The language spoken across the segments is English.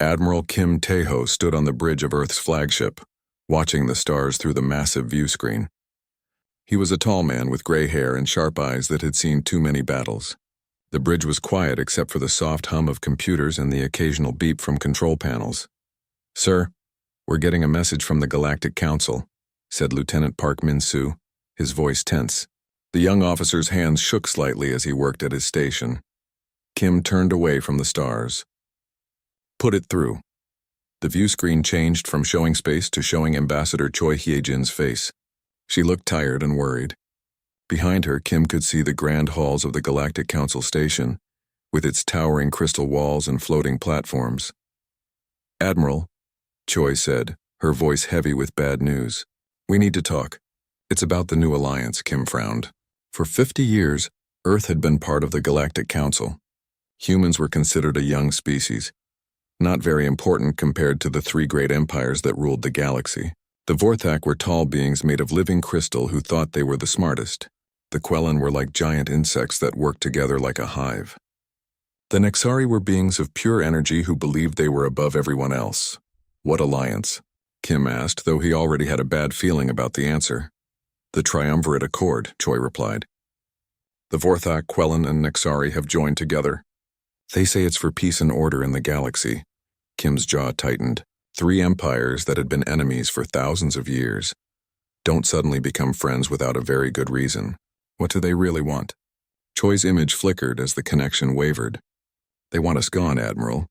Admiral Kim Tae-ho stood on the bridge of Earth's flagship, watching the stars through the massive view screen. He was a tall man with gray hair and sharp eyes that had seen too many battles. The bridge was quiet except for the soft hum of computers and the occasional beep from control panels. "Sir, we're getting a message from the Galactic Council," said Lieutenant Park Min-soo, his voice tense. The young officer's hands shook slightly as he worked at his station. Kim turned away from the stars. "Put it through." The view screen changed from showing space to showing Ambassador Choi Hye-jin's face. She looked tired and worried. Behind her, Kim could see the grand halls of the Galactic Council station, with its towering crystal walls and floating platforms. "Admiral," Choi said, her voice heavy with bad news. "We need to talk. It's about the new alliance," Kim frowned. For 50 years, Earth had been part of the Galactic Council. Humans were considered a young species, not very important compared to the three great empires that ruled the galaxy. The Vorthak were tall beings made of living crystal who thought they were the smartest. The Quellan were like giant insects that worked together like a hive. The Nexari were beings of pure energy who believed they were above everyone else. "What alliance?" Kim asked, though he already had a bad feeling about the answer. "The Triumvirate Accord," Choi replied. "The Vorthak, Quellan, and Nexari have joined together. They say it's for peace and order in the galaxy." Kim's jaw tightened. Three empires that had been enemies for thousands of years don't suddenly become friends without a very good reason. What do they really want? Choi's image flickered as the connection wavered. "They want us gone, Admiral.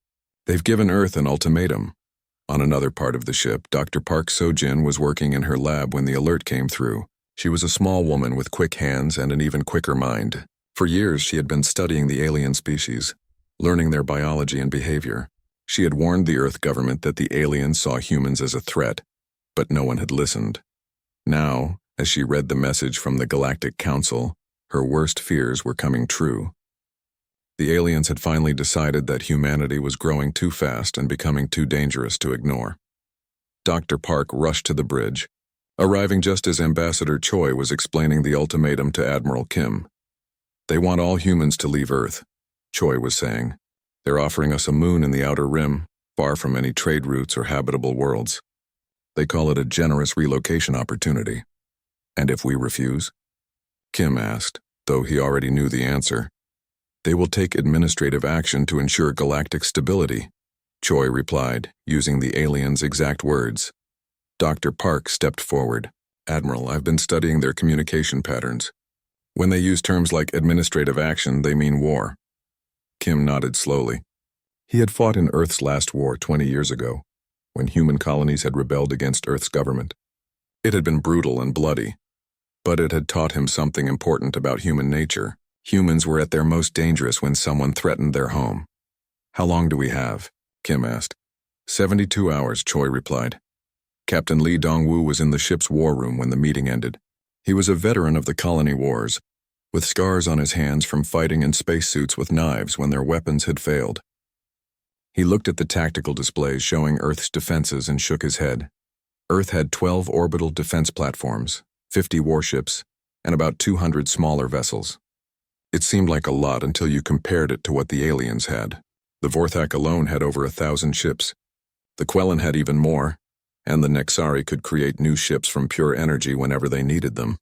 They've given Earth an ultimatum." On another part of the ship, Dr. Park So-jin was working in her lab when the alert came through. She was a small woman with quick hands and an even quicker mind. For years, she had been studying the alien species, learning their biology and behavior. She had warned the Earth government that the aliens saw humans as a threat, but no one had listened. Now, as she read the message from the Galactic Council, her worst fears were coming true. The aliens had finally decided that humanity was growing too fast and becoming too dangerous to ignore. Dr. Park rushed to the bridge, arriving just as Ambassador Choi was explaining the ultimatum to Admiral Kim. "They want all humans to leave Earth," Choi was saying. "They're offering us a moon in the outer rim, far from any trade routes or habitable worlds. They call it a generous relocation opportunity." "And if we refuse?" Kim asked, though he already knew the answer. "They will take administrative action to ensure galactic stability," Choi replied, using the aliens' exact words. Dr. Park stepped forward. "Admiral, I've been studying their communication patterns. When they use terms like administrative action, they mean war." Kim nodded slowly. He had fought in Earth's last war 20 years ago, when human colonies had rebelled against Earth's government. It had been brutal and bloody, but it had taught him something important about human nature. Humans were at their most dangerous when someone threatened their home. "How long do we have?" Kim asked. 72 hours, Choi replied. Captain Lee Dong-woo was in the ship's war room when the meeting ended. He was a veteran of the colony wars, with scars on his hands from fighting in spacesuits with knives when their weapons had failed. He looked at the tactical displays showing Earth's defenses and shook his head. Earth had 12 orbital defense platforms, 50 warships, and about 200 smaller vessels. It seemed like a lot until you compared it to what the aliens had. The Vorthak alone had over 1,000 ships. The Quellan had even more, and the Nexari could create new ships from pure energy whenever they needed them.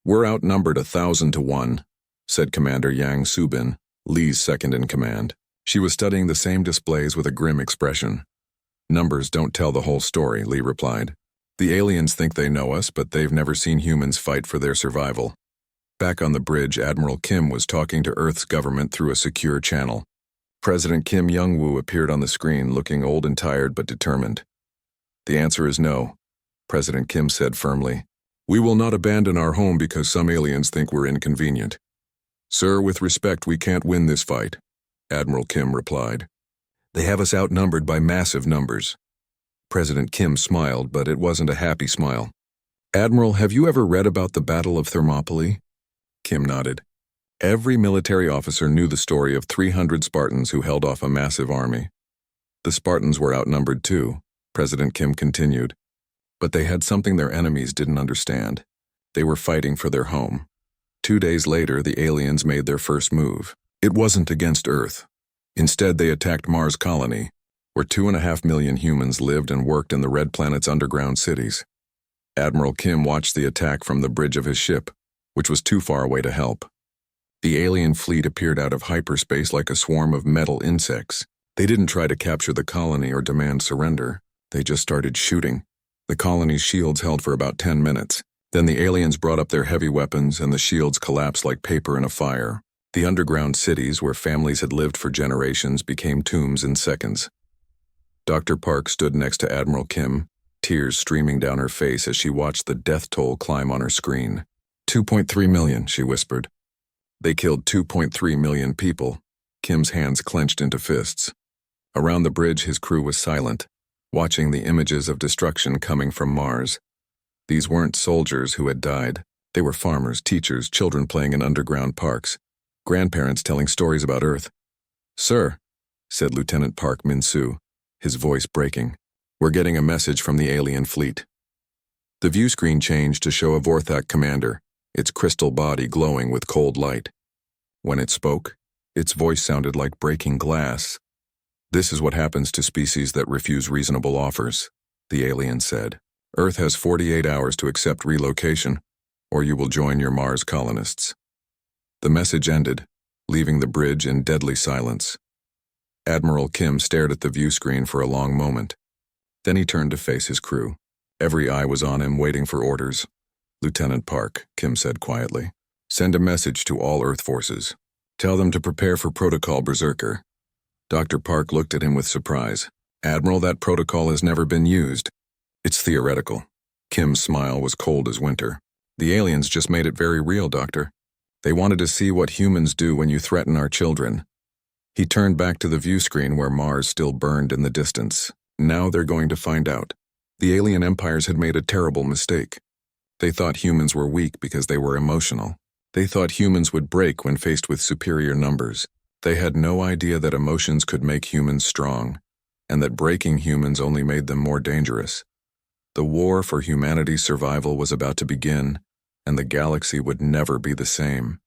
"We're outnumbered 1,000 to 1, said Commander Yang Subin, Lee's second-in-command. She was studying the same displays with a grim expression. "Numbers don't tell the whole story," Lee replied. "The aliens think they know us, but they've never seen humans fight for their survival." Back on the bridge, Admiral Kim was talking to Earth's government through a secure channel. President Kim Jong-woo appeared on the screen, looking old and tired but determined. "The answer is no," President Kim said firmly. "We will not abandon our home because some aliens think we're inconvenient." "Sir, with respect, we can't win this fight," Admiral Kim replied. "They have us outnumbered by massive numbers." President Kim smiled, but it wasn't a happy smile. "Admiral, have you ever read about the Battle of Thermopylae?" Kim nodded. Every military officer knew the story of 300 Spartans who held off a massive army. The Spartans were outnumbered too, President Kim continued. But they had something their enemies didn't understand. They were fighting for their home. 2 days later, the aliens made their first move. It wasn't against Earth. Instead, they attacked Mars' colony, where 2.5 million humans lived and worked in the Red Planet's underground cities. Admiral Kim watched the attack from the bridge of his ship, which was too far away to help. The alien fleet appeared out of hyperspace like a swarm of metal insects. They didn't try to capture the colony or demand surrender. They just started shooting. The colony's shields held for about 10 minutes. Then the aliens brought up their heavy weapons and the shields collapsed like paper in a fire. The underground cities, where families had lived for generations, became tombs in seconds. Dr. Park stood next to Admiral Kim, tears streaming down her face as she watched the death toll climb on her screen. 2.3 million, she whispered. They killed 2.3 million people. Kim's hands clenched into fists. Around the bridge, his crew was silent, watching the images of destruction coming from Mars. These weren't soldiers who had died. They were farmers, teachers, children playing in underground parks, grandparents telling stories about Earth. "Sir," said Lieutenant Park Min-soo, his voice breaking, "we're getting a message from the alien fleet." The view screen changed to show a Vorthak commander, its crystal body glowing with cold light. When it spoke, its voice sounded like breaking glass. "This is what happens to species that refuse reasonable offers," the alien said. "Earth has 48 hours to accept relocation, or you will join your Mars colonists." The message ended, leaving the bridge in deadly silence. Admiral Kim stared at the view screen for a long moment. Then he turned to face his crew. Every eye was on him, waiting for orders. "Lieutenant Park," Kim said quietly, "send a message to all Earth forces. Tell them to prepare for Protocol Berserker." Dr. Park looked at him with surprise. "Admiral, that protocol has never been used. It's theoretical." Kim's smile was cold as winter. "The aliens just made it very real, Doctor. They wanted to see what humans do when you threaten our children." He turned back to the view screen where Mars still burned in the distance. Now they're going to find out. The alien empires had made a terrible mistake. They thought humans were weak because they were emotional. They thought humans would break when faced with superior numbers. They had no idea that emotions could make humans strong, and that breaking humans only made them more dangerous. The war for humanity's survival was about to begin, and the galaxy would never be the same.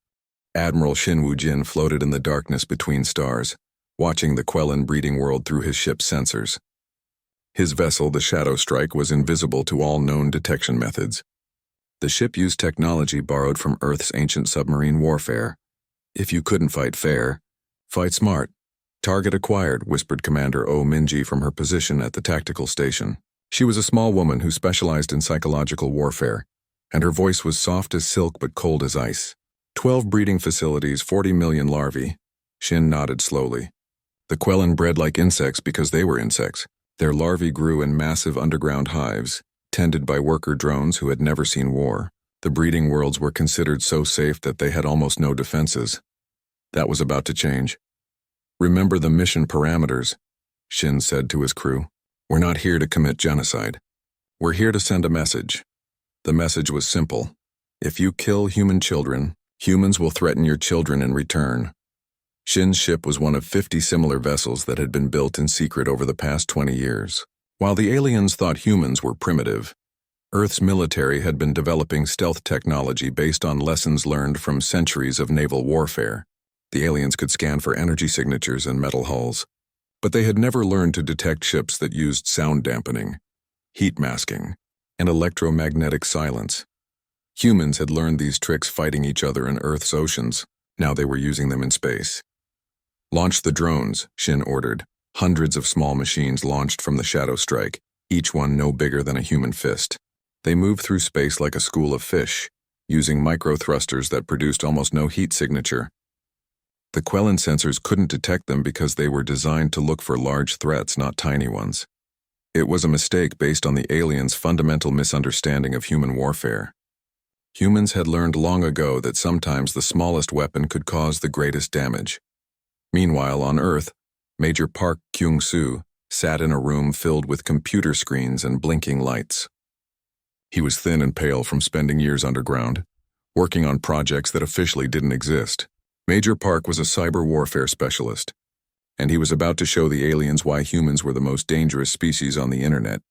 Admiral Shin Woo-jin floated in the darkness between stars, watching the Quellan breeding world through his ship's sensors. His vessel, the Shadow Strike, was invisible to all known detection methods. The ship used technology borrowed from Earth's ancient submarine warfare. "If you couldn't fight fair, fight smart." "Target acquired," whispered Commander Oh Minji from her position at the tactical station. She was a small woman who specialized in psychological warfare, and her voice was soft as silk but cold as ice. 12 breeding facilities, 40 million larvae. Shin nodded slowly. The Quellan bred like insects because they were insects. Their larvae grew in massive underground hives, tended by worker drones who had never seen war. The breeding worlds were considered so safe that they had almost no defenses. That was about to change. "Remember the mission parameters," Shin said to his crew. "We're not here to commit genocide. We're here to send a message." The message was simple. If you kill human children, humans will threaten your children in return. Shin's ship was one of 50 similar vessels that had been built in secret over the past 20 years. While the aliens thought humans were primitive, Earth's military had been developing stealth technology based on lessons learned from centuries of naval warfare. The aliens could scan for energy signatures and metal hulls, but they had never learned to detect ships that used sound dampening, heat masking, and electromagnetic silence. Humans had learned these tricks fighting each other in Earth's oceans. Now they were using them in space. "Launch the drones," Shin ordered. Hundreds of small machines launched from the Shadow Strike, each one no bigger than a human fist. They moved through space like a school of fish, using micro-thrusters that produced almost no heat signature. The Quellan sensors couldn't detect them because they were designed to look for large threats, not tiny ones. It was a mistake based on the aliens' fundamental misunderstanding of human warfare. Humans had learned long ago that sometimes the smallest weapon could cause the greatest damage. Meanwhile, on Earth, Major Park Kyung-soo sat in a room filled with computer screens and blinking lights. He was thin and pale from spending years underground, working on projects that officially didn't exist. Major Park was a cyber warfare specialist, and he was about to show the aliens why humans were the most dangerous species on the internet.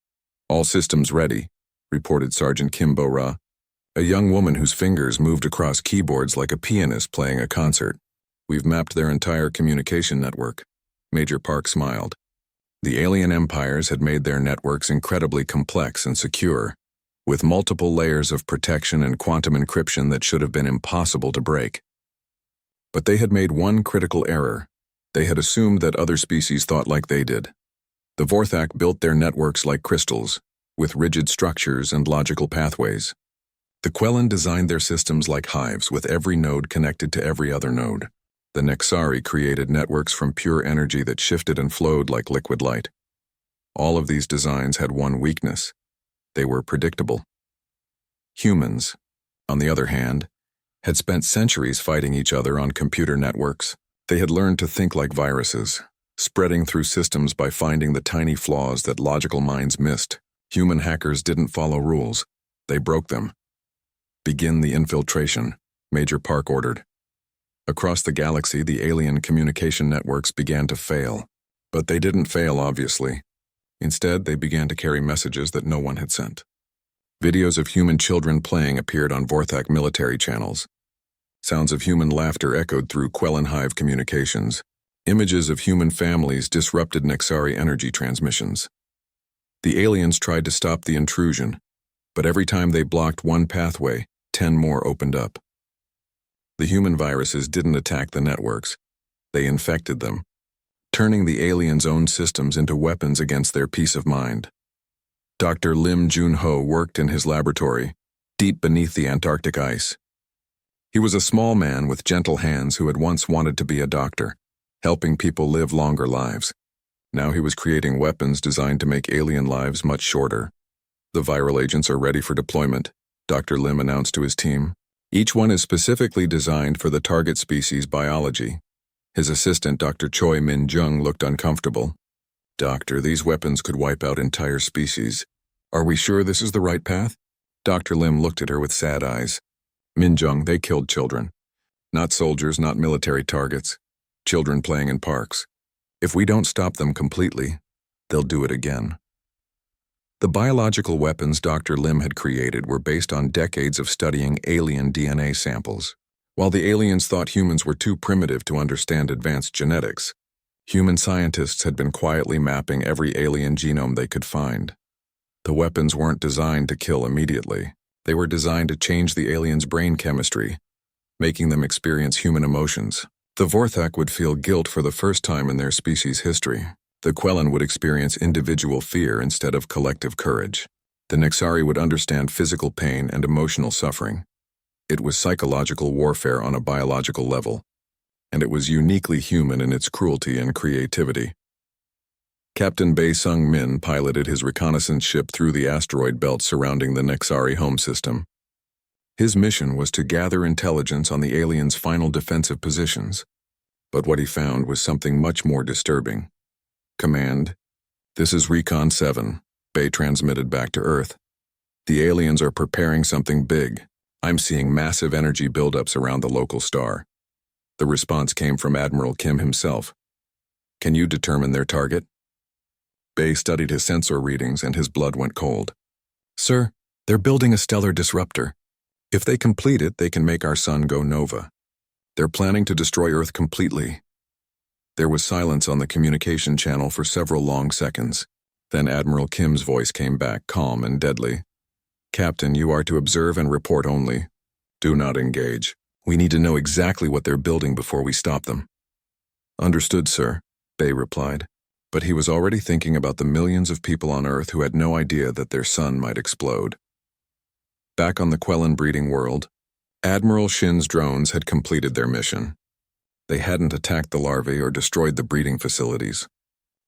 "All systems ready," reported Sergeant Kim Bo-ra, a young woman whose fingers moved across keyboards like a pianist playing a concert. "We've mapped their entire communication network." Major Park smiled. The alien empires had made their networks incredibly complex and secure, with multiple layers of protection and quantum encryption that should have been impossible to break. But they had made one critical error. They had assumed that other species thought like they did. The Vorthak built their networks like crystals, with rigid structures and logical pathways. The Quellan designed their systems like hives, with every node connected to every other node. The Nexari created networks from pure energy that shifted and flowed like liquid light. All of these designs had one weakness. They were predictable. Humans, on the other hand, had spent centuries fighting each other on computer networks. They had learned to think like viruses, spreading through systems by finding the tiny flaws that logical minds missed. Human hackers didn't follow rules. They broke them. "Begin the infiltration," Major Park ordered. Across the galaxy, the alien communication networks began to fail. But they didn't fail, obviously. Instead, they began to carry messages that no one had sent. Videos of human children playing appeared on Vorthak military channels. Sounds of human laughter echoed through Quellan hive communications. Images of human families disrupted Nexari energy transmissions. The aliens tried to stop the intrusion, but every time they blocked one pathway, 10 more opened up. The human viruses didn't attack the networks. They infected them, turning the aliens' own systems into weapons against their peace of mind. Dr. Lim Jun-ho worked in his laboratory, deep beneath the Antarctic ice. He was a small man with gentle hands who had once wanted to be a doctor, helping people live longer lives. Now he was creating weapons designed to make alien lives much shorter. "The viral agents are ready for deployment," Dr. Lim announced to his team. "Each one is specifically designed for the target species biology." His assistant, Dr. Choi Min-jung, looked uncomfortable. "Doctor, these weapons could wipe out entire species. Are we sure this is the right path?" Dr. Lim looked at her with sad eyes. "Min-jung, they killed children. Not soldiers, not military targets. Children playing in parks. If we don't stop them completely, they'll do it again." The biological weapons Dr. Lim had created were based on decades of studying alien DNA samples. While the aliens thought humans were too primitive to understand advanced genetics, human scientists had been quietly mapping every alien genome they could find. The weapons weren't designed to kill immediately. They were designed to change the aliens' brain chemistry, making them experience human emotions. The Vorthak would feel guilt for the first time in their species' history. The Quellan would experience individual fear instead of collective courage. The Nexari would understand physical pain and emotional suffering. It was psychological warfare on a biological level, and it was uniquely human in its cruelty and creativity. Captain Bae Sung Min piloted his reconnaissance ship through the asteroid belt surrounding the Nexari home system. His mission was to gather intelligence on the aliens' final defensive positions. But what he found was something much more disturbing. "Command, this is Recon 7, Bae transmitted back to Earth. The aliens are preparing something big. I'm seeing massive energy buildups around the local star." The response came from Admiral Kim himself. "Can you determine their target?" Bae studied his sensor readings and his blood went cold. "Sir, they're building a stellar disruptor. If they complete it, they can make our sun go nova. They're planning to destroy Earth completely." There was silence on the communication channel for several long seconds. Then Admiral Kim's voice came back, calm and deadly. "Captain, you are to observe and report only. Do not engage. We need to know exactly what they're building before we stop them." "Understood, sir," Bae replied. But he was already thinking about the millions of people on Earth who had no idea that their sun might explode. Back on the Quellan breeding world, Admiral Shin's drones had completed their mission. They hadn't attacked the larvae or destroyed the breeding facilities.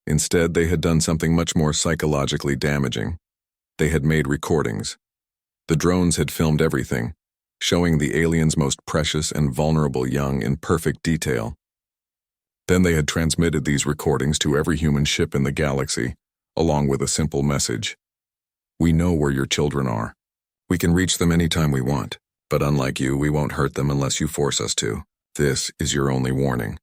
Instead, they had done something much more psychologically damaging. They had made recordings. The drones had filmed everything, showing the aliens' most precious and vulnerable young in perfect detail. Then they had transmitted these recordings to every human ship in the galaxy, along with a simple message. "We know where your children are. We can reach them anytime we want, but unlike you, we won't hurt them unless you force us to. This is your only warning."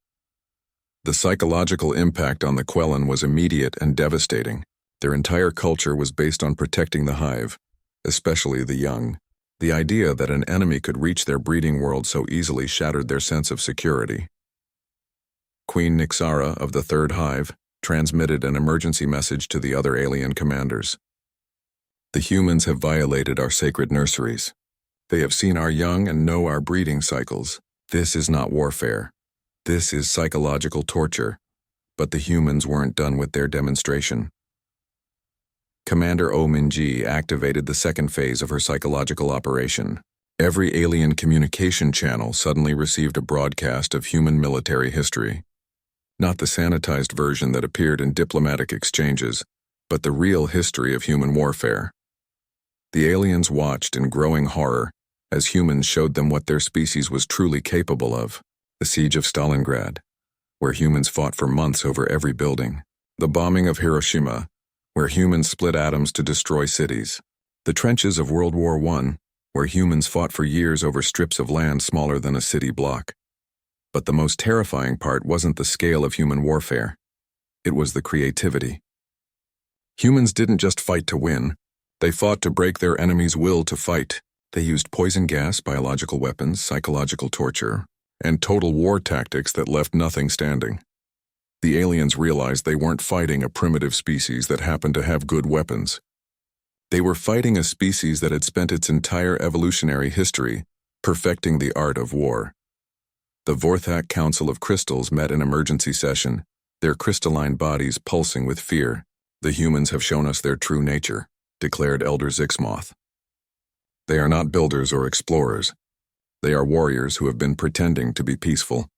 The psychological impact on the Quellan was immediate and devastating. Their entire culture was based on protecting the hive, especially the young. The idea that an enemy could reach their breeding world so easily shattered their sense of security. Queen Nixara of the Third Hive, transmitted an emergency message to the other alien commanders. The humans have violated our sacred nurseries. They have seen our young and know our breeding cycles. This is not warfare. This is psychological torture. But the humans weren't done with their demonstration. Commander Oh-Min-ji activated the second phase of her psychological operation. Every alien communication channel suddenly received a broadcast of human military history. Not the sanitized version that appeared in diplomatic exchanges, but the real history of human warfare. The aliens watched in growing horror as humans showed them what their species was truly capable of. The siege of Stalingrad, where humans fought for months over every building. The bombing of Hiroshima, where humans split atoms to destroy cities. The trenches of World War I, where humans fought for years over strips of land smaller than a city block. But the most terrifying part wasn't the scale of human warfare. It was the creativity. Humans didn't just fight to win. They fought to break their enemy's will to fight. They used poison gas, biological weapons, psychological torture, and total war tactics that left nothing standing. The aliens realized they weren't fighting a primitive species that happened to have good weapons. They were fighting a species that had spent its entire evolutionary history perfecting the art of war. The Vorthak Council of Crystals met in emergency session, their crystalline bodies pulsing with fear. The humans have shown us their true nature, declared Elder Zixmoth. They are not builders or explorers. They are warriors who have been pretending to be peaceful.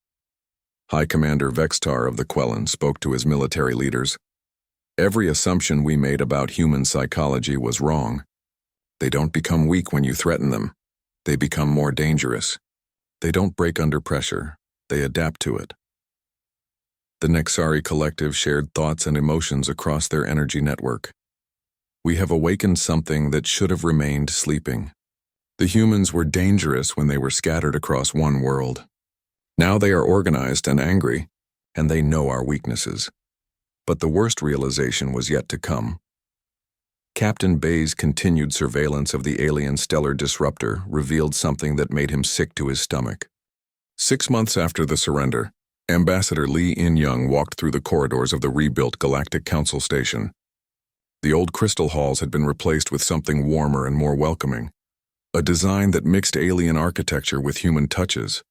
High Commander Vextar of the Quellan spoke to his military leaders. Every assumption we made about human psychology was wrong. They don't become weak when you threaten them. They become more dangerous. They don't break under pressure. They adapt to it. The Nexari Collective shared thoughts and emotions across their energy network. We have awakened something that should have remained sleeping. The humans were dangerous when they were scattered across one world. Now they are organized and angry, and they know our weaknesses. But the worst realization was yet to come. Captain Bay's continued surveillance of the alien stellar disruptor revealed something that made him sick to his stomach. 6 months after the surrender, Ambassador Lee In-young walked through the corridors of the rebuilt Galactic Council station. The old crystal halls had been replaced with something warmer and more welcoming, a design that mixed alien architecture with human touches.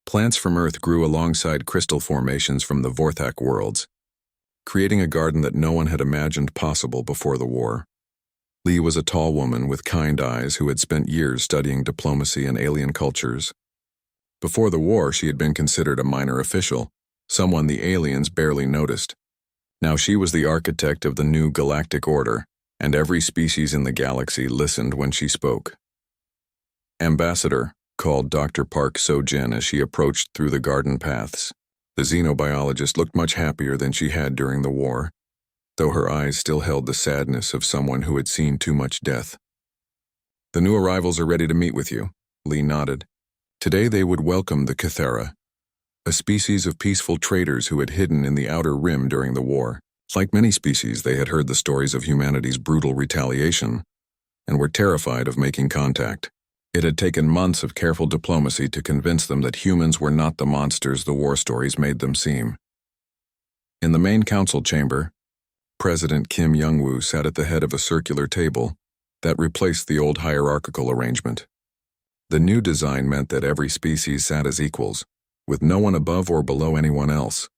Plants from Earth grew alongside crystal formations from the Vorthak worlds, creating a garden that no one had imagined possible before the war. Lee was a tall woman with kind eyes who had spent years studying diplomacy and alien cultures. Before the war, she had been considered a minor official, someone the aliens barely noticed. Now she was the architect of the new galactic order, and every species in the galaxy listened when she spoke. Ambassador, called Dr. Park So-jin as she approached through the garden paths. The xenobiologist looked much happier than she had during the war, though her eyes still held the sadness of someone who had seen too much death. The new arrivals are ready to meet with you, Lee nodded. Today they would welcome the Kythera, a species of peaceful traders who had hidden in the outer rim during the war. Like many species, they had heard the stories of humanity's brutal retaliation and were terrified of making contact. It had taken months of careful diplomacy to convince them that humans were not the monsters the war stories made them seem. In the main council chamber, President Kim Young-woo sat at the head of a circular table that replaced the old hierarchical arrangement. The new design meant that every species sat as equals, with no one above or below anyone else.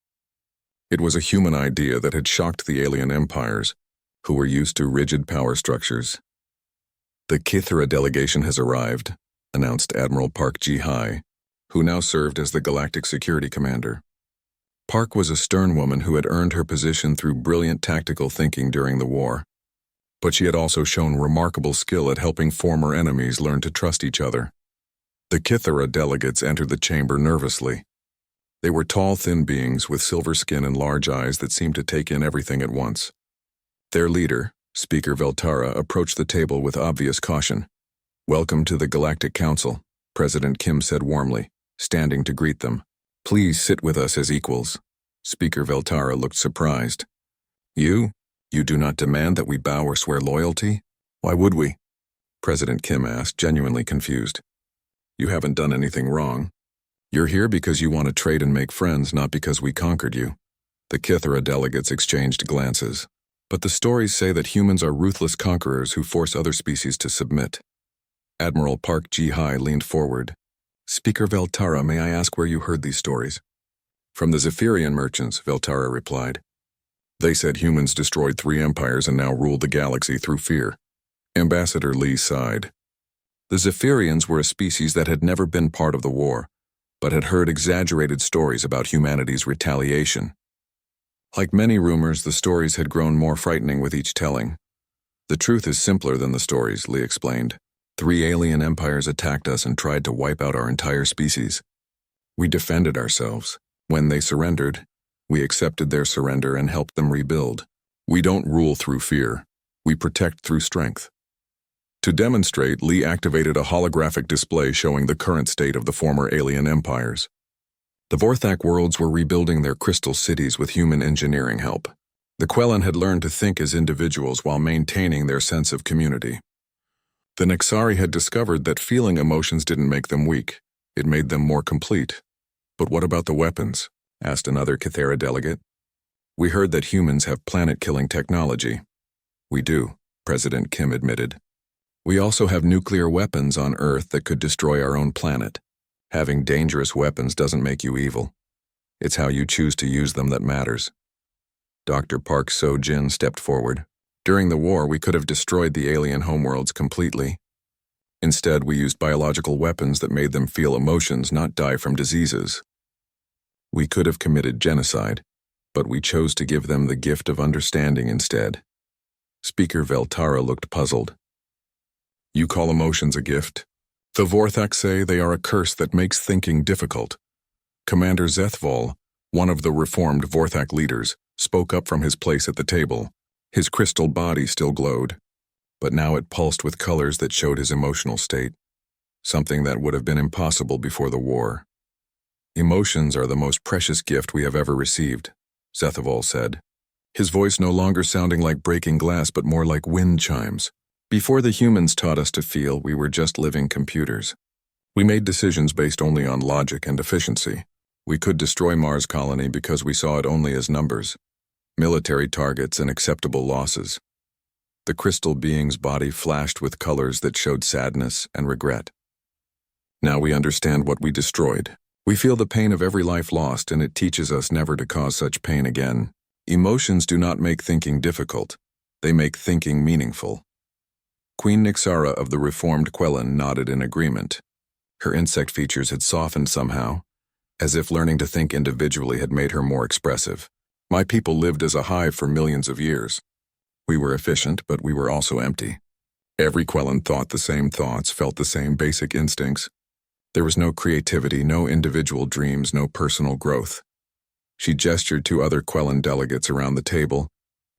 It was a human idea that had shocked the alien empires, who were used to rigid power structures. The Kythera delegation has arrived, announced Admiral Park Ji-hai, who now served as the Galactic Security Commander. Park was a stern woman who had earned her position through brilliant tactical thinking during the war. But she had also shown remarkable skill at helping former enemies learn to trust each other. The Kythera delegates entered the chamber nervously. They were tall, thin beings with silver skin and large eyes that seemed to take in everything at once. Their leader, Speaker Veltara, approached the table with obvious caution. "Welcome to the Galactic Council," President Kim said warmly, standing to greet them. "Please sit with us as equals." Speaker Veltara looked surprised. You do not demand that we bow or swear loyalty? Why would we?" President Kim asked, genuinely confused. "You haven't done anything wrong. You're here because you want to trade and make friends, not because we conquered you. The Kithara delegates exchanged glances. But the stories say that humans are ruthless conquerors who force other species to submit. Admiral Park Ji-hai leaned forward. Speaker Veltara, may I ask where you heard these stories? From the Zephyrian merchants, Veltara replied. They said humans destroyed 3 empires and now rule the galaxy through fear. Ambassador Lee sighed. The Zephyrians were a species that had never been part of the war, but had heard exaggerated stories about humanity's retaliation. Like many rumors, the stories had grown more frightening with each telling. The truth is simpler than the stories, Lee explained. 3 alien empires attacked us and tried to wipe out our entire species. We defended ourselves. When they surrendered, we accepted their surrender and helped them rebuild. We don't rule through fear. We protect through strength. To demonstrate, Lee activated a holographic display showing the current state of the former alien empires. The Vorthak worlds were rebuilding their crystal cities with human engineering help. The Quellan had learned to think as individuals while maintaining their sense of community. The Nexari had discovered that feeling emotions didn't make them weak. It made them more complete. But what about the weapons? Asked another Kithara delegate. We heard that humans have planet-killing technology. We do, President Kim admitted. We also have nuclear weapons on Earth that could destroy our own planet. Having dangerous weapons doesn't make you evil. It's how you choose to use them that matters. Dr. Park So-jin stepped forward. During the war, we could have destroyed the alien homeworlds completely. Instead, we used biological weapons that made them feel emotions, not die from diseases. We could have committed genocide, but we chose to give them the gift of understanding instead. Speaker Veltara looked puzzled. You call emotions a gift? The Vorthak say they are a curse that makes thinking difficult. Commander Zethval, one of the reformed Vorthak leaders, spoke up from his place at the table. His crystal body still glowed, but now it pulsed with colors that showed his emotional state, something that would have been impossible before the war. Emotions are the most precious gift we have ever received, Zethval said, his voice no longer sounding like breaking glass but more like wind chimes. Before the humans taught us to feel, we were just living computers. We made decisions based only on logic and efficiency. We could destroy Mars colony because we saw it only as numbers, military targets and acceptable losses. The crystal being's body flashed with colors that showed sadness and regret. Now we understand what we destroyed. We feel the pain of every life lost, and it teaches us never to cause such pain again. Emotions do not make thinking difficult. They make thinking meaningful. Queen Nixara of the reformed Quellan nodded in agreement. Her insect features had softened somehow, as if learning to think individually had made her more expressive. My people lived as a hive for millions of years. We were efficient, but we were also empty. Every Quellan thought the same thoughts, felt the same basic instincts. There was no creativity, no individual dreams, no personal growth. She gestured to other Quellan delegates around the table,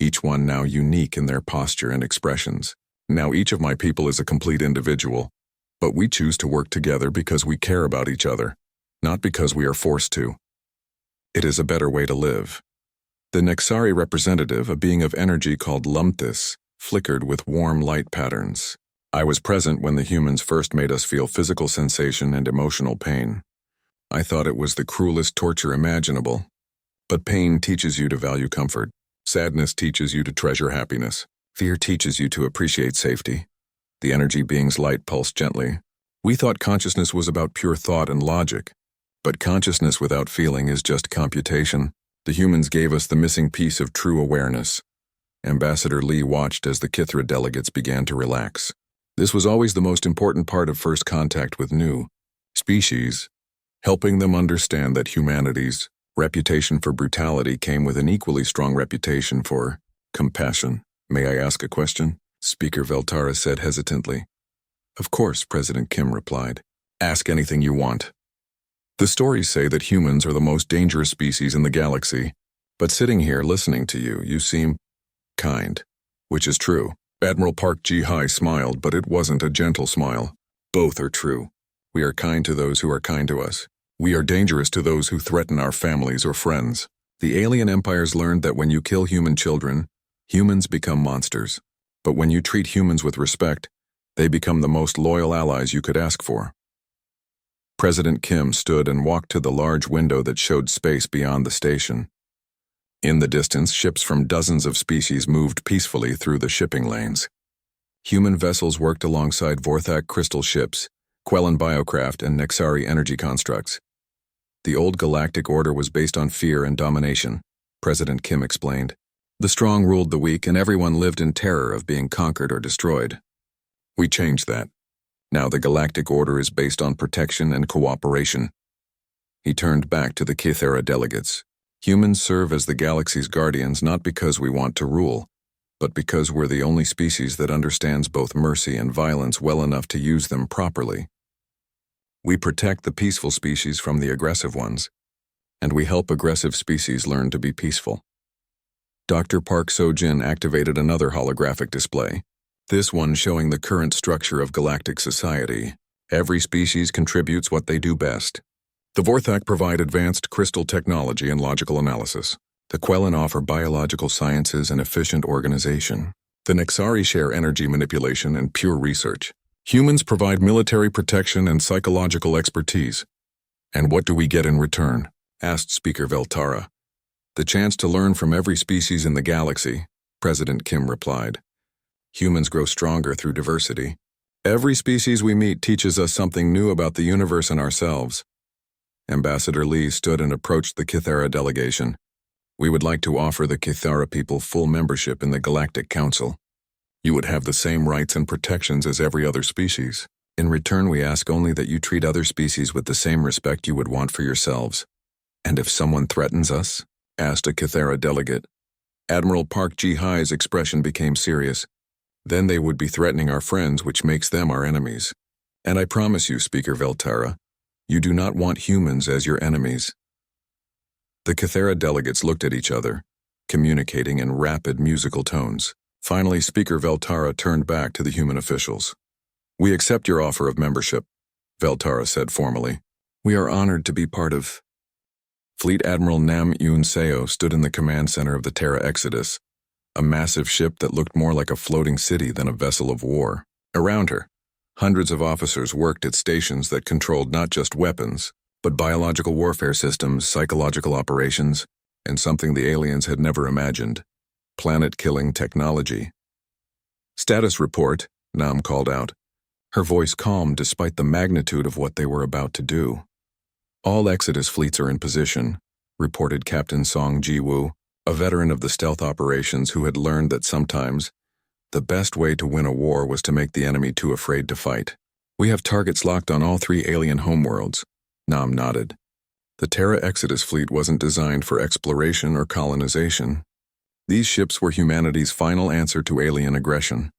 each one now unique in their posture and expressions. Now each of my people is a complete individual, but we choose to work together because we care about each other, not because we are forced to. It is a better way to live. The Nexari representative, a being of energy called Lumthis, flickered with warm light patterns. I was present when the humans first made us feel physical sensation and emotional pain. I thought it was the cruelest torture imaginable. But pain teaches you to value comfort. Sadness teaches you to treasure happiness. Fear teaches you to appreciate safety. The energy being's light pulsed gently. We thought consciousness was about pure thought and logic. But consciousness without feeling is just computation. The humans gave us the missing piece of true awareness. Ambassador Lee watched as the Kithara delegates began to relax. This was always the most important part of first contact with new species, helping them understand that humanity's reputation for brutality came with an equally strong reputation for compassion. May I ask a question? Speaker Veltara said hesitantly. Of course, President Kim replied. Ask anything you want. The stories say that humans are the most dangerous species in the galaxy, but sitting here listening to you, you seem kind, which is true. Admiral Park Ji-hai smiled, but it wasn't a gentle smile. Both are true. We are kind to those who are kind to us. We are dangerous to those who threaten our families or friends. The alien empires learned that when you kill human children, humans become monsters. But when you treat humans with respect, they become the most loyal allies you could ask for. President Kim stood and walked to the large window that showed space beyond the station. In the distance, ships from dozens of species moved peacefully through the shipping lanes. Human vessels worked alongside Vorthak crystal ships, Quellan biocraft, and Nexari energy constructs. The old galactic order was based on fear and domination, President Kim explained. The strong ruled the weak, and everyone lived in terror of being conquered or destroyed. We changed that. Now the galactic order is based on protection and cooperation. He turned back to the Kythera delegates. Humans serve as the galaxy's guardians not because we want to rule, but because we're the only species that understands both mercy and violence well enough to use them properly. We protect the peaceful species from the aggressive ones, and we help aggressive species learn to be peaceful. Dr. Park So-jin activated another holographic display, this one showing the current structure of galactic society. Every species contributes what they do best. The Vorthak provide advanced crystal technology and logical analysis. The Quellan offer biological sciences and efficient organization. The Nexari share energy manipulation and pure research. Humans provide military protection and psychological expertise. And what do we get in return? Asked Speaker Veltara. The chance to learn from every species in the galaxy, President Kim replied. Humans grow stronger through diversity. Every species we meet teaches us something new about the universe and ourselves. Ambassador Lee stood and approached the Kythera delegation. We would like to offer the Kythera people full membership in the Galactic Council. You would have the same rights and protections as every other species. In return, we ask only that you treat other species with the same respect you would want for yourselves. And if someone threatens us? Asked a Kythera delegate. Admiral Park Ji-hai's expression became serious. Then they would be threatening our friends, which makes them our enemies. And I promise you, Speaker Veltara, you do not want humans as your enemies. The Kythera delegates looked at each other, communicating in rapid musical tones. Finally, Speaker Veltara turned back to the human officials. We accept your offer of membership, Veltara said formally. We are honored to be part of. Fleet Admiral Nam Yoon Seo stood in the command center of the Terra Exodus, a massive ship that looked more like a floating city than a vessel of war. Around her, hundreds of officers worked at stations that controlled not just weapons, but biological warfare systems, psychological operations, and something the aliens had never imagined, planet-killing technology. Status report, Nam called out, her voice calm despite the magnitude of what they were about to do. All Exodus fleets are in position, reported Captain Song Ji-woo, a veteran of the stealth operations who had learned that sometimes the best way to win a war was to make the enemy too afraid to fight. We have targets locked on all 3 alien homeworlds. Nam nodded. The Terra Exodus fleet wasn't designed for exploration or colonization. These ships were humanity's final answer to alien aggression.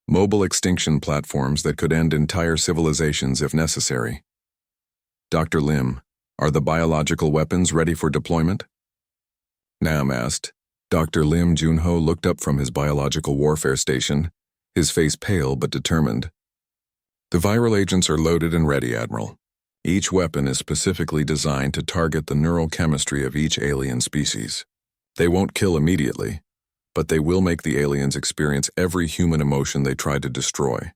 Mobile extinction platforms that could end entire civilizations if necessary. Dr. Lim, are the biological weapons ready for deployment? Nam asked. Dr. Lim Junho looked up from his biological warfare station, his face pale but determined. The viral agents are loaded and ready, Admiral. Each weapon is specifically designed to target the neural chemistry of each alien species. They won't kill immediately, but they will make the aliens experience every human emotion they tried to destroy.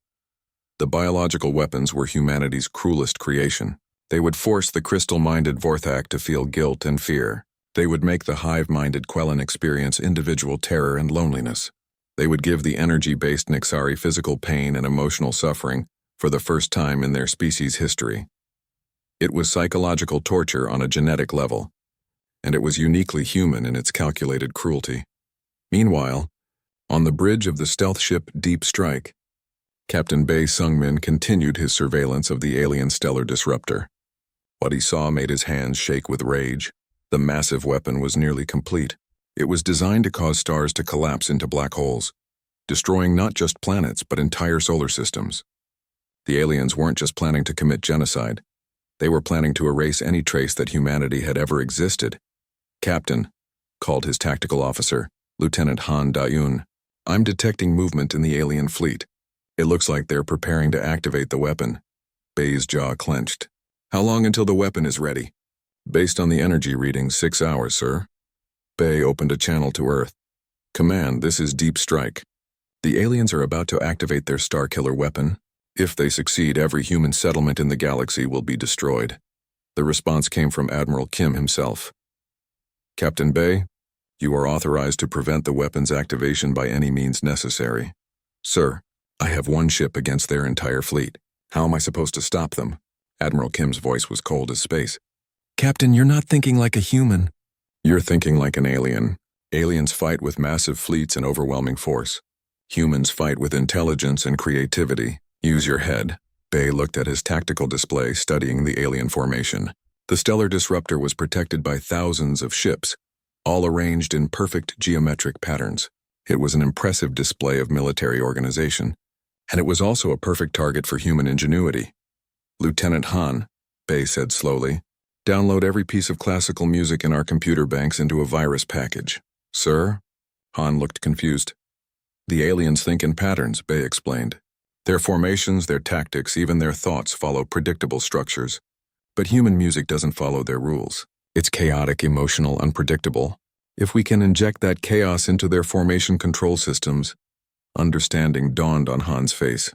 The biological weapons were humanity's cruelest creation. They would force the crystal-minded Vorthak to feel guilt and fear. They would make the hive-minded Quellan experience individual terror and loneliness. They would give the energy-based Nexari physical pain and emotional suffering for the first time in their species' history. It was psychological torture on a genetic level, and it was uniquely human in its calculated cruelty. Meanwhile, on the bridge of the stealth ship Deep Strike, Captain Bae Sungmin continued his surveillance of the alien stellar disruptor. What he saw made his hands shake with rage. The massive weapon was nearly complete. It was designed to cause stars to collapse into black holes, destroying not just planets but entire solar systems. The aliens weren't just planning to commit genocide. They were planning to erase any trace that humanity had ever existed. Captain, called his tactical officer, Lieutenant Han Da-yoon, I'm detecting movement in the alien fleet. It looks like they're preparing to activate the weapon. Bae's jaw clenched. How long until the weapon is ready? Based on the energy reading, 6 hours, sir. Bae opened a channel to Earth. Command, this is Deep Strike. The aliens are about to activate their Starkiller weapon. If they succeed, every human settlement in the galaxy will be destroyed. The response came from Admiral Kim himself. Captain Bae, You are authorized to prevent the weapon's activation by any means necessary. Sir, I have one ship against their entire fleet. How am I supposed to stop them? Admiral Kim's voice was cold as space. Captain, you're not thinking like a human. You're thinking like an alien. Aliens fight with massive fleets and overwhelming force. Humans fight with intelligence and creativity. Use your head. Bay looked at his tactical display, studying the alien formation. The stellar disruptor was protected by thousands of ships, all arranged in perfect geometric patterns. It was an impressive display of military organization, and it was also a perfect target for human ingenuity. Lieutenant Han, Bay said slowly, download every piece of classical music in our computer banks into a virus package. Sir? Han looked confused. The aliens think in patterns, Bay explained. Their formations, their tactics, even their thoughts follow predictable structures. But human music doesn't follow their rules. It's chaotic, emotional, unpredictable. If we can inject that chaos into their formation control systems, understanding dawned on Han's face.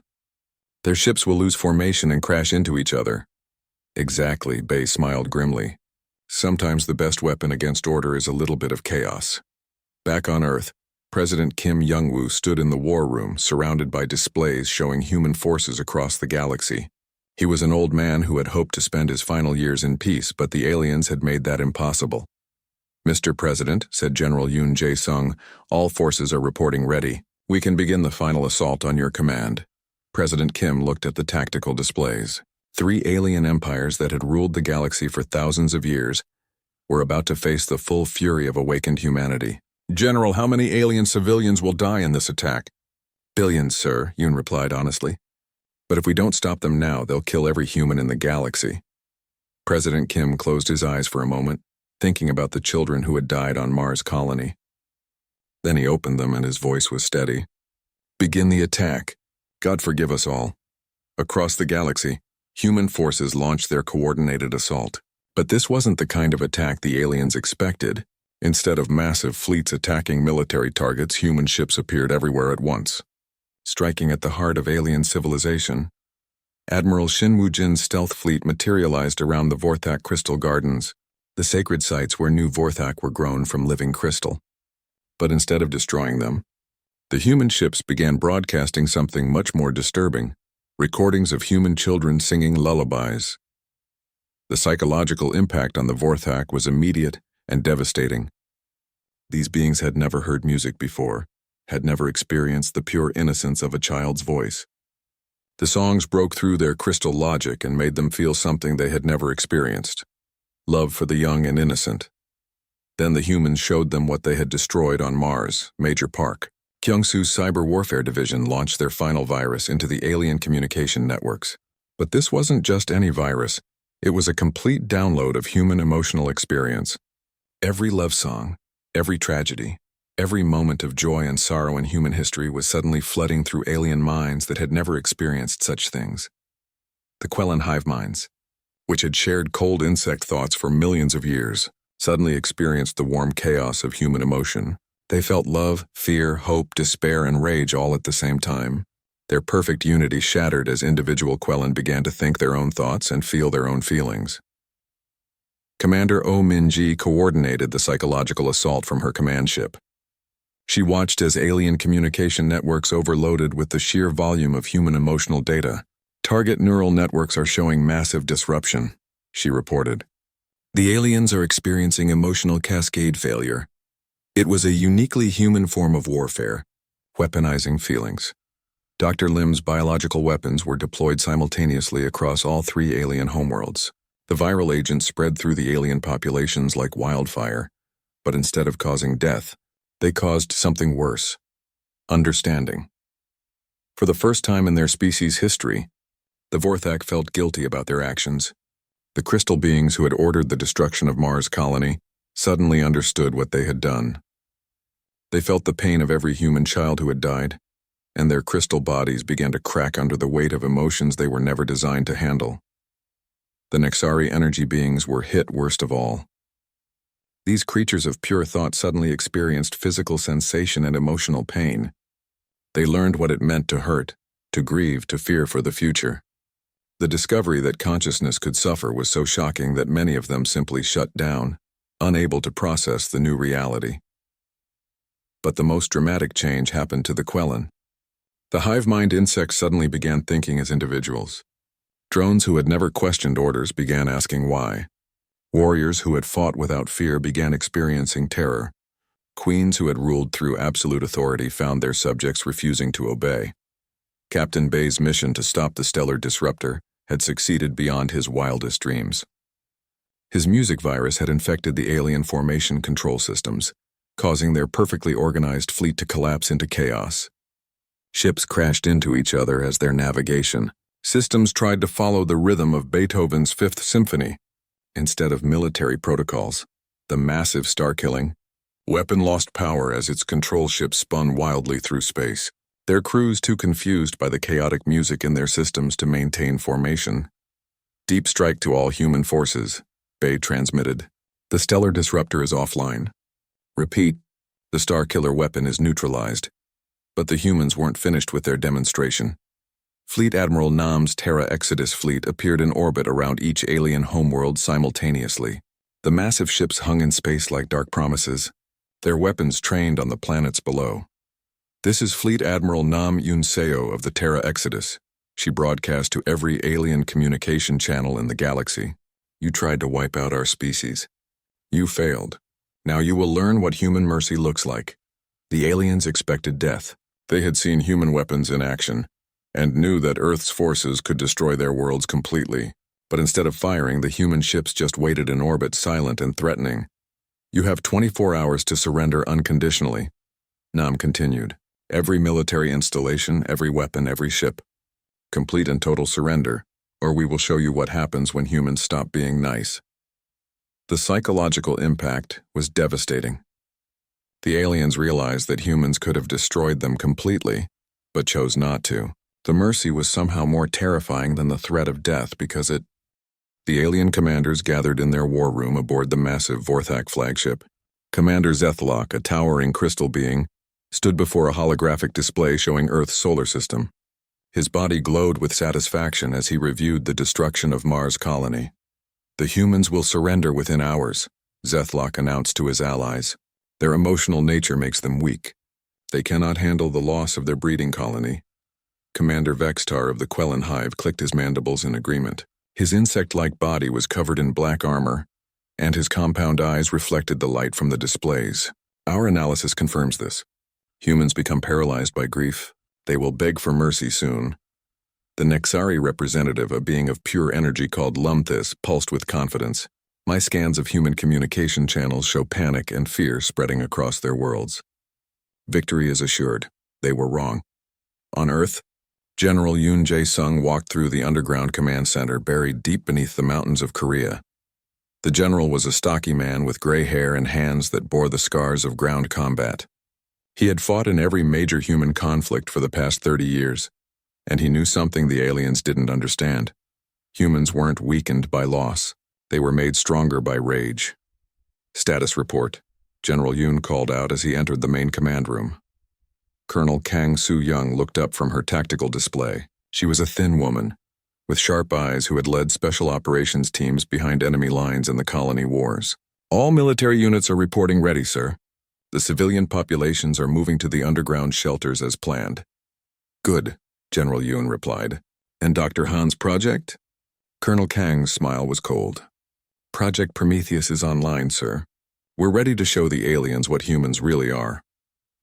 Their ships will lose formation and crash into each other. Exactly, Bay smiled grimly. Sometimes the best weapon against order is a little bit of chaos. Back on Earth, President Kim Jong-woo stood in the war room, surrounded by displays showing human forces across the galaxy. He was an old man who had hoped to spend his final years in peace, but the aliens had made that impossible. Mr. President, said General Yoon Jae-sung, all forces are reporting ready. We can begin the final assault on your command. President Kim looked at the tactical displays. 3 alien empires that had ruled the galaxy for thousands of years were about to face the full fury of awakened humanity. General, how many alien civilians will die in this attack? Billions, sir, Yoon replied honestly. But if we don't stop them now, they'll kill every human in the galaxy. President Kim closed his eyes for a moment, thinking about the children who had died on Mars colony. Then he opened them and his voice was steady. Begin the attack. God forgive us all. Across the galaxy, human forces launched their coordinated assault. But this wasn't the kind of attack the aliens expected. Instead of massive fleets attacking military targets, human ships appeared everywhere at once. Striking at the heart of alien civilization, Admiral Shin Woo-jin's stealth fleet materialized around the Vorthak crystal gardens, the sacred sites where new Vorthak were grown from living crystal. But instead of destroying them, the human ships began broadcasting something much more disturbing, recordings of human children singing lullabies. The psychological impact on the Vorthak was immediate and devastating. These beings had never heard music before, had never experienced the pure innocence of a child's voice. The songs broke through their crystal logic and made them feel something they had never experienced. Love for the young and innocent. Then the humans showed them what they had destroyed on Mars, Major Park. Kyungsu's cyber warfare division launched their final virus into the alien communication networks. But this wasn't just any virus. It was a complete download of human emotional experience. Every love song, every tragedy, every moment of joy and sorrow in human history was suddenly flooding through alien minds that had never experienced such things. The Quellan hive minds, which had shared cold insect thoughts for millions of years, suddenly experienced the warm chaos of human emotion. They felt love, fear, hope, despair, and rage all at the same time. Their perfect unity shattered as individual Quellan began to think their own thoughts and feel their own feelings. Commander Oh Min-ji coordinated the psychological assault from her command ship. She watched as alien communication networks overloaded with the sheer volume of human emotional data. Target neural networks are showing massive disruption, she reported. The aliens are experiencing emotional cascade failure. It was a uniquely human form of warfare, weaponizing feelings. Dr. Lim's biological weapons were deployed simultaneously across all 3 alien homeworlds. The viral agents spread through the alien populations like wildfire, but instead of causing death, they caused something worse: understanding. For the first time in their species' history, the Vorthak felt guilty about their actions. The crystal beings who had ordered the destruction of Mars colony suddenly understood what they had done. They felt the pain of every human child who had died, and their crystal bodies began to crack under the weight of emotions they were never designed to handle. The Nexari energy beings were hit worst of all. These creatures of pure thought suddenly experienced physical sensation and emotional pain. They learned what it meant to hurt, to grieve, to fear for the future. The discovery that consciousness could suffer was so shocking that many of them simply shut down, unable to process the new reality. But the most dramatic change happened to the Quellan. The hive-mind insects suddenly began thinking as individuals. Drones who had never questioned orders began asking why. Warriors who had fought without fear began experiencing terror. Queens who had ruled through absolute authority found their subjects refusing to obey. Captain Bay's mission to stop the stellar disruptor had succeeded beyond his wildest dreams. His music virus had infected the alien formation control systems, causing their perfectly organized fleet to collapse into chaos. Ships crashed into each other as their navigation systems tried to follow the rhythm of Beethoven's Fifth Symphony. Instead of military protocols, the massive star-killing weapon lost power as its control ships spun wildly through space, their crews too confused by the chaotic music in their systems to maintain formation. Deep strike to all human forces, Bay transmitted. The stellar disruptor is offline. Repeat, the star-killer weapon is neutralized. But the humans weren't finished with their demonstration. Fleet Admiral Nam's Terra Exodus fleet appeared in orbit around each alien homeworld simultaneously. The massive ships hung in space like dark promises, their weapons trained on the planets below. "This is Fleet Admiral Nam Yunseo of the Terra Exodus," she broadcast to every alien communication channel in the galaxy. "You tried to wipe out our species. You failed. Now you will learn what human mercy looks like." The aliens expected death. They had seen human weapons in action, and knew that Earth's forces could destroy their worlds completely. But instead of firing, the human ships just waited in orbit, silent and threatening. "You have 24 hours to surrender unconditionally," Nam continued. "Every military installation, every weapon, every ship. Complete and total surrender, or we will show you what happens when humans stop being nice." The psychological impact was devastating. The aliens realized that humans could have destroyed them completely, but chose not to. The mercy was somehow more terrifying than the threat of death because The alien commanders gathered in their war room aboard the massive Vorthak flagship. Commander Zethlock, a towering crystal being, stood before a holographic display showing Earth's solar system. His body glowed with satisfaction as he reviewed the destruction of Mars' colony. "The humans will surrender within hours," Zethlock announced to his allies. "Their emotional nature makes them weak. They cannot handle the loss of their breeding colony." Commander Vextar of the Quellan Hive clicked his mandibles in agreement. His insect-like body was covered in black armor, and his compound eyes reflected the light from the displays. "Our analysis confirms this. Humans become paralyzed by grief. They will beg for mercy soon." The Nexari representative, a being of pure energy called Lumthis, pulsed with confidence. "My scans of human communication channels show panic and fear spreading across their worlds. Victory is assured." They were wrong. On Earth, General Yoon Jae-sung walked through the underground command center buried deep beneath the mountains of Korea. The general was a stocky man with gray hair and hands that bore the scars of ground combat. He had fought in every major human conflict for the past 30 years, and he knew something the aliens didn't understand. Humans weren't weakened by loss. They were made stronger by rage. "Status report," General Yoon called out as he entered the main command room. Colonel Kang Soo-young looked up from her tactical display. She was a thin woman, with sharp eyes who had led special operations teams behind enemy lines in the colony wars. "All military units are reporting ready, sir. The civilian populations are moving to the underground shelters as planned." "Good," General Yoon replied. "And Dr. Han's project?" Colonel Kang's smile was cold. "Project Prometheus is online, sir. We're ready to show the aliens what humans really are."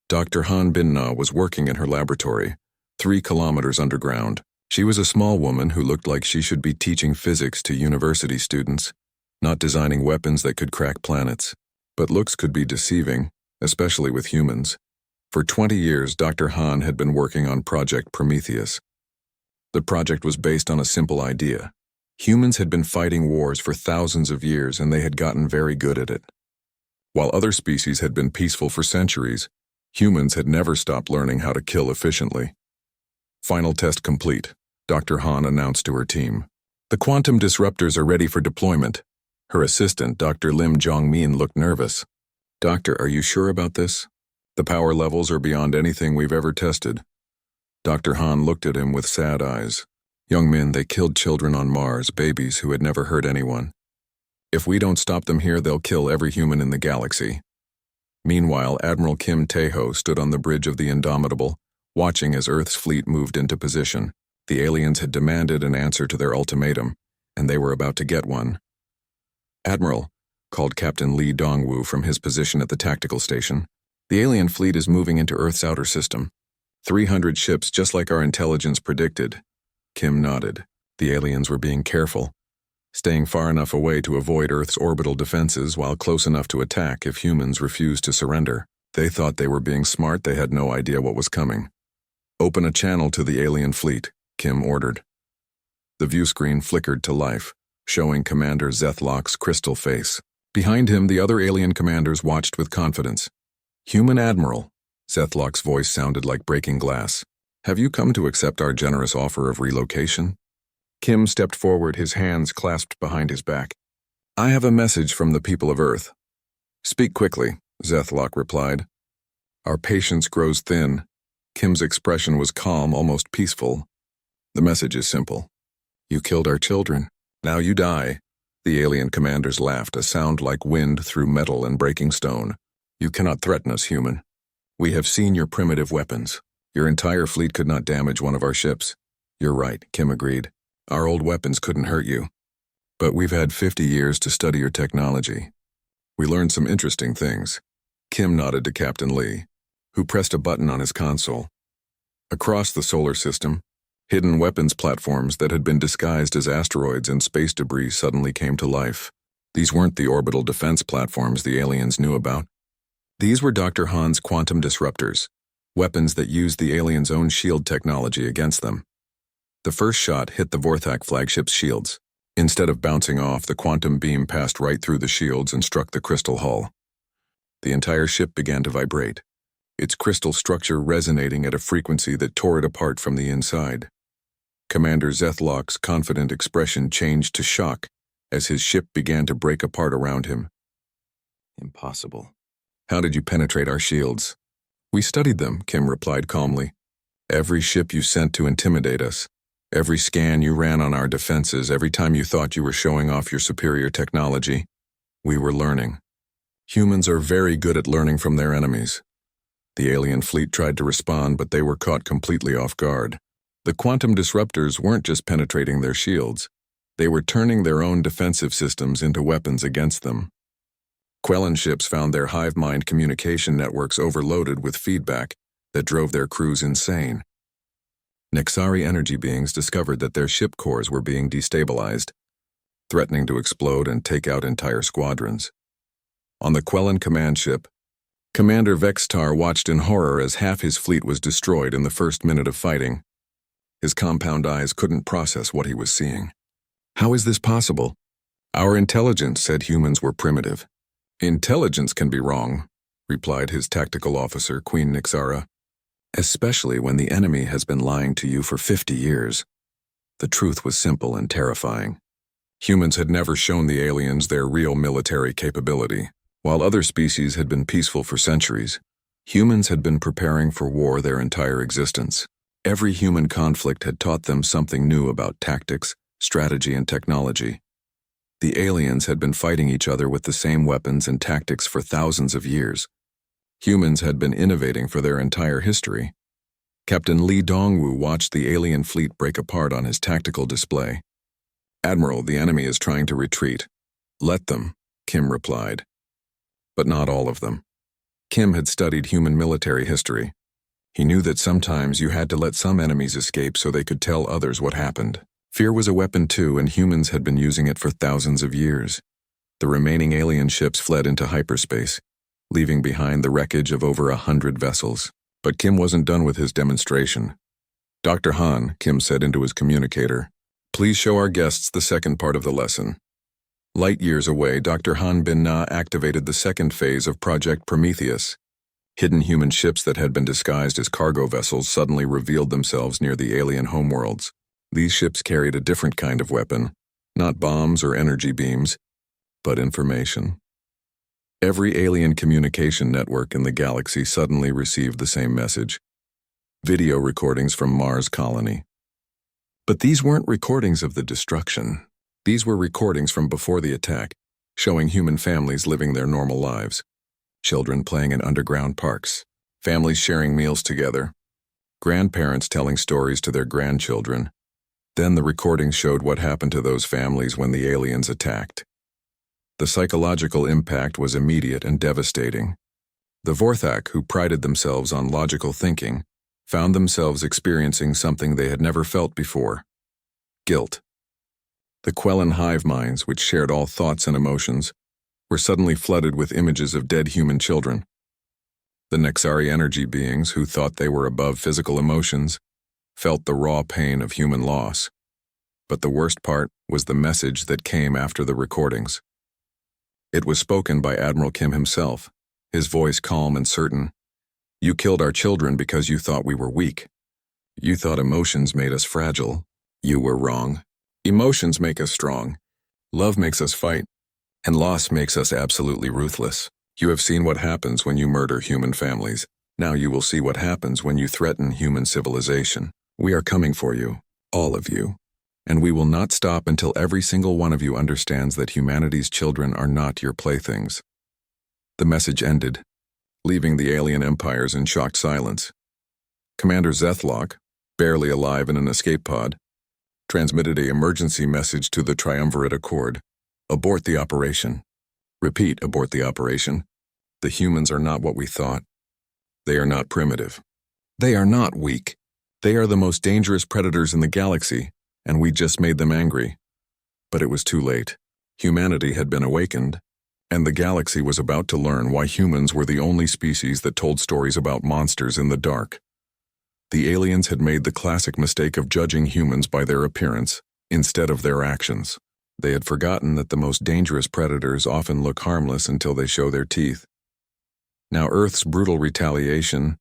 Dr. Han Bin-na was working in her laboratory, 3 kilometers underground. She was a small woman who looked like she should be teaching physics to university students, not designing weapons that could crack planets. But looks could be deceiving, especially with humans. For 20 years, Dr. Han had been working on Project Prometheus. The project was based on a simple idea. Humans had been fighting wars for thousands of years, and they had gotten very good at it. While other species had been peaceful for centuries, humans had never stopped learning how to kill efficiently. "Final test complete," Dr. Han announced to her team. "The quantum disruptors are ready for deployment." Her assistant, Dr. Lim Jong-min, looked nervous. "Doctor, are you sure about this? The power levels are beyond anything we've ever tested." Dr. Han looked at him with sad eyes. "Young men, they killed children on Mars, babies who had never hurt anyone. If we don't stop them here, they'll kill every human in the galaxy." Meanwhile, Admiral Kim Tae-ho stood on the bridge of the Indomitable, watching as Earth's fleet moved into position. The aliens had demanded an answer to their ultimatum, and they were about to get one. "Admiral," called Captain Lee Dongwoo from his position at the tactical station, "the alien fleet is moving into Earth's outer system. 300 ships, just like our intelligence predicted." Kim nodded. The aliens were being careful, staying far enough away to avoid Earth's orbital defenses while close enough to attack if humans refused to surrender. They thought they were being smart. They had no idea what was coming. "Open a channel to the alien fleet," Kim ordered. The view screen flickered to life, showing Commander Zethlock's crystal face. Behind him, the other alien commanders watched with confidence. "Human Admiral," Zethlock's voice sounded like breaking glass. "Have you come to accept our generous offer of relocation?" Kim stepped forward, his hands clasped behind his back. "I have a message from the people of Earth." "Speak quickly," Zethlock replied. "Our patience grows thin." Kim's expression was calm, almost peaceful. "The message is simple. You killed our children. Now you die." The alien commanders laughed, a sound like wind through metal and breaking stone. "You cannot threaten us, human. We have seen your primitive weapons. Your entire fleet could not damage one of our ships." "You're right," Kim agreed. "Our old weapons couldn't hurt you. But we've had 50 years to study your technology. We learned some interesting things." Kim nodded to Captain Lee, who pressed a button on his console. Across the solar system, hidden weapons platforms that had been disguised as asteroids and space debris suddenly came to life. These weren't the orbital defense platforms the aliens knew about. These were Dr. Han's quantum disruptors, weapons that used the aliens' own shield technology against them. The first shot hit the Vorthak flagship's shields. Instead of bouncing off, the quantum beam passed right through the shields and struck the crystal hull. The entire ship began to vibrate, its crystal structure resonating at a frequency that tore it apart from the inside. Commander Zethlock's confident expression changed to shock as his ship began to break apart around him. "Impossible. How did you penetrate our shields?" "We studied them," Kim replied calmly. "Every ship you sent to intimidate us, every scan you ran on our defenses, every time you thought you were showing off your superior technology, we were learning. Humans are very good at learning from their enemies." The alien fleet tried to respond, but they were caught completely off guard. The quantum disruptors weren't just penetrating their shields. They were turning their own defensive systems into weapons against them. Quellan ships found their hive mind communication networks overloaded with feedback that drove their crews insane. Nexari energy beings discovered that their ship cores were being destabilized, threatening to explode and take out entire squadrons. On the Quellan command ship, Commander Vextar watched in horror as half his fleet was destroyed in the first minute of fighting. His compound eyes couldn't process what he was seeing. "How is this possible?" "Our intelligence said humans were primitive." "Intelligence can be wrong," replied his tactical officer, Queen Nixara. "Especially when the enemy has been lying to you for 50 years. The truth was simple and terrifying. Humans had never shown the aliens their real military capability. While other species had been peaceful for centuries, humans had been preparing for war their entire existence. Every human conflict had taught them something new about tactics, strategy, and technology. The aliens had been fighting each other with the same weapons and tactics for thousands of years. Humans had been innovating for their entire history. Captain Lee Dongwoo watched the alien fleet break apart on his tactical display. "Admiral, the enemy is trying to retreat." "Let them," Kim replied. But not all of them. Kim had studied human military history. He knew that sometimes you had to let some enemies escape so they could tell others what happened. Fear was a weapon too, and humans had been using it for thousands of years. The remaining alien ships fled into hyperspace, leaving behind the wreckage of over 100 vessels. But Kim wasn't done with his demonstration. "Dr. Han," Kim said into his communicator, "please show our guests the second part of the lesson." Light years away, Dr. Han Bin Na activated the second phase of Project Prometheus. Hidden human ships that had been disguised as cargo vessels suddenly revealed themselves near the alien homeworlds. These ships carried a different kind of weapon, not bombs or energy beams, but information. Every alien communication network in the galaxy suddenly received the same message: video recordings from Mars colony. But these weren't recordings of the destruction. These were recordings from before the attack, showing human families living their normal lives. children playing in underground parks, families sharing meals together, grandparents telling stories to their grandchildren. Then the recording showed what happened to those families when the aliens attacked. The psychological impact was immediate and devastating. The Vorthak, who prided themselves on logical thinking, found themselves experiencing something they had never felt before: guilt. The Quellan hive minds, which shared all thoughts and emotions, were suddenly flooded with images of dead human children. The Nexari energy beings, who thought they were above physical emotions, felt the raw pain of human loss. But the worst part was the message that came after the recordings. It was spoken by Admiral Kim himself, his voice calm and certain. "You killed our children because you thought we were weak. You thought emotions made us fragile. You were wrong. Emotions make us strong. Love makes us fight. And loss makes us absolutely ruthless. You have seen what happens when you murder human families. Now you will see what happens when you threaten human civilization. We are coming for you, all of you. And we will not stop until every single one of you understands that humanity's children are not your playthings." The message ended, leaving the alien empires in shocked silence. Commander Zethlock, barely alive in an escape pod, transmitted an emergency message to the Triumvirate Accord: "Abort the operation. Repeat, abort the operation. The humans are not what we thought. They are not primitive. They are not weak. They are the most dangerous predators in the galaxy, and we just made them angry." But it was too late. Humanity had been awakened, and the galaxy was about to learn why humans were the only species that told stories about monsters in the dark. The aliens had made the classic mistake of judging humans by their appearance instead of their actions. They had forgotten that the most dangerous predators often look harmless until they show their teeth. Now Earth's brutal retaliation